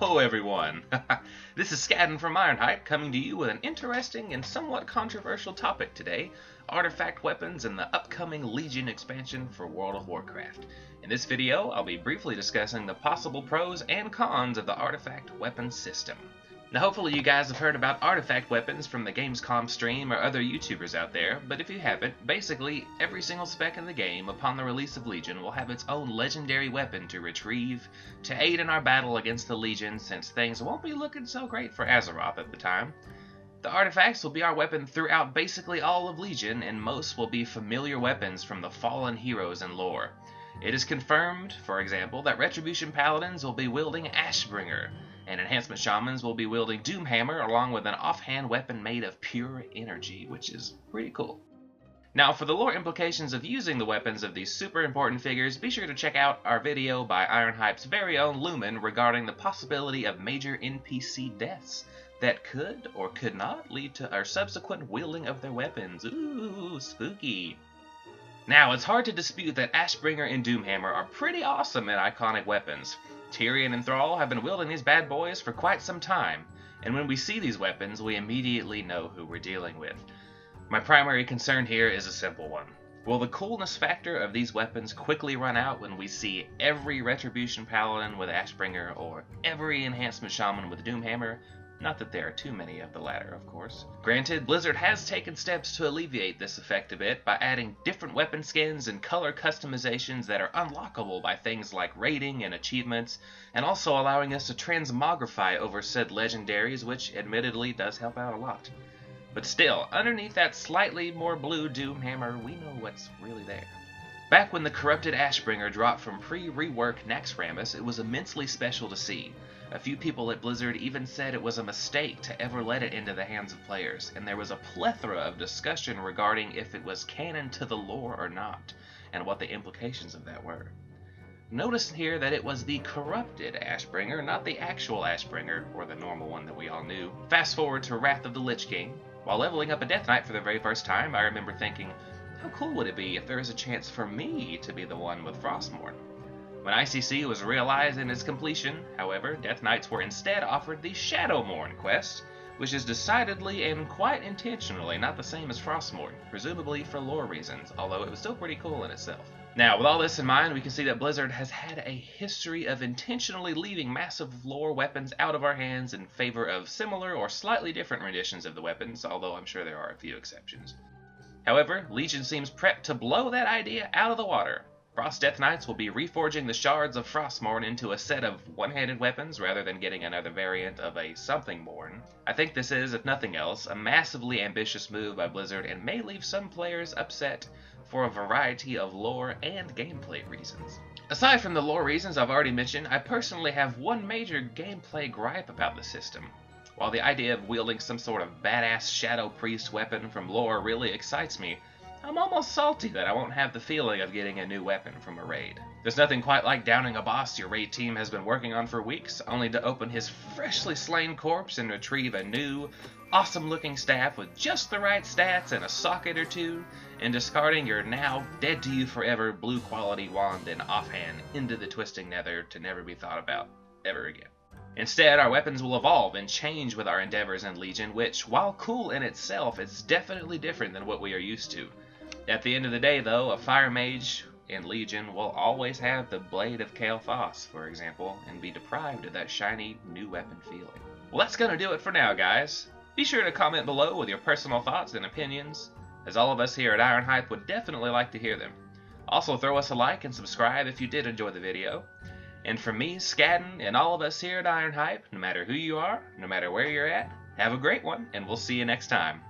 Hello everyone! This is Skaden from Ironhype coming to you with an interesting and somewhat controversial topic today, artifact weapons and the upcoming Legion expansion for World of Warcraft. In this video, I'll be briefly discussing the possible pros and cons of the artifact weapon system. Now hopefully you guys have heard about artifact weapons from the Gamescom stream or other YouTubers out there, but if you haven't, basically every single spec in the game upon the release of Legion will have its own legendary weapon to retrieve to aid in our battle against the Legion, since things won't be looking so great for Azeroth at the time. The artifacts will be our weapon throughout basically all of Legion, and most will be familiar weapons from the fallen heroes and lore. It is confirmed, for example, that Retribution Paladins will be wielding Ashbringer, and Enhancement Shamans will be wielding Doomhammer along with an offhand weapon made of pure energy, which is pretty cool. Now, for the lore implications of using the weapons of these super important figures, be sure to check out our video by Ironhype's very own Lumen regarding the possibility of major NPC deaths that could or could not lead to our subsequent wielding of their weapons. Ooh, spooky. Now, it's hard to dispute that Ashbringer and Doomhammer are pretty awesome and iconic weapons. Tyrion and Thrall have been wielding these bad boys for quite some time, and when we see these weapons, we immediately know who we're dealing with. My primary concern here is a simple one. Will the coolness factor of these weapons quickly run out when we see every Retribution Paladin with Ashbringer or every Enhancement Shaman with Doomhammer? Not that there are too many of the latter, of course. Granted, Blizzard has taken steps to alleviate this effect a bit by adding different weapon skins and color customizations that are unlockable by things like raiding and achievements, and also allowing us to transmogrify over said legendaries, which admittedly does help out a lot. But still, underneath that slightly more blue Doomhammer, we know what's really there. Back when the corrupted Ashbringer dropped from pre-rework Naxxramas, it was immensely special to see. A few people at Blizzard even said it was a mistake to ever let it into the hands of players, and there was a plethora of discussion regarding if it was canon to the lore or not, and what the implications of that were. Notice here that it was the corrupted Ashbringer, not the actual Ashbringer, or the normal one that we all knew. Fast forward to Wrath of the Lich King. While leveling up a Death Knight for the very first time, I remember thinking, how cool would it be if there was a chance for me to be the one with Frostmourne? When ICC was realized in its completion, however, Death Knights were instead offered the Shadowmourne quest, which is decidedly and quite intentionally not the same as Frostmourne, presumably for lore reasons, although it was still pretty cool in itself. Now, with all this in mind, we can see that Blizzard has had a history of intentionally leaving massive lore weapons out of our hands in favor of similar or slightly different renditions of the weapons, although I'm sure there are a few exceptions. However, Legion seems prepped to blow that idea out of the water. Frost Death Knights will be reforging the shards of Frostmourne into a set of one-handed weapons rather than getting another variant of a something-mourne. I think this is, if nothing else, a massively ambitious move by Blizzard and may leave some players upset for a variety of lore and gameplay reasons. Aside from the lore reasons I've already mentioned, I personally have one major gameplay gripe about the system. While the idea of wielding some sort of badass Shadow Priest weapon from lore really excites me, I'm almost salty that I won't have the feeling of getting a new weapon from a raid. There's nothing quite like downing a boss your raid team has been working on for weeks, only to open his freshly slain corpse and retrieve a new, awesome-looking staff with just the right stats and a socket or two, and discarding your now dead-to-you-forever blue-quality wand and offhand into the twisting nether to never be thought about ever again. Instead, our weapons will evolve and change with our endeavors in Legion, which, while cool in itself, is definitely different than what we are used to. At the end of the day, though, a Fire Mage in Legion will always have the Blade of Kael'thas, for example, and be deprived of that shiny new weapon feeling. Well, that's gonna do it for now, guys. Be sure to comment below with your personal thoughts and opinions, as all of us here at Ironhype would definitely like to hear them. Also, throw us a like and subscribe if you did enjoy the video. And from me, Skaden, and all of us here at Ironhype, no matter who you are, no matter where you're at, have a great one, and we'll see you next time.